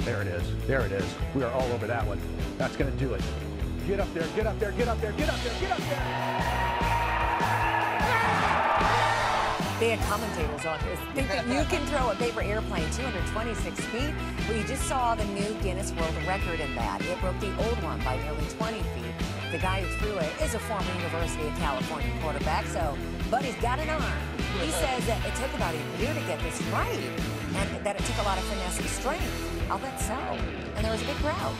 There it is. There it is. We are all over that one. That's going to do it. Get up there, get up there, get up there, get up there, get up there! They had commentators on this. Think that you can throw a paper airplane 226 feet? Well, you just saw the new Guinness World Record in that. It broke the old one by nearly 20 feet. The guy who threw it is a former University of California quarterback, so Buddy's got an arm. He says that it took about a year to get this right, and that it took a lot of finesse and strength. I'll bet so. And there was a big crowd.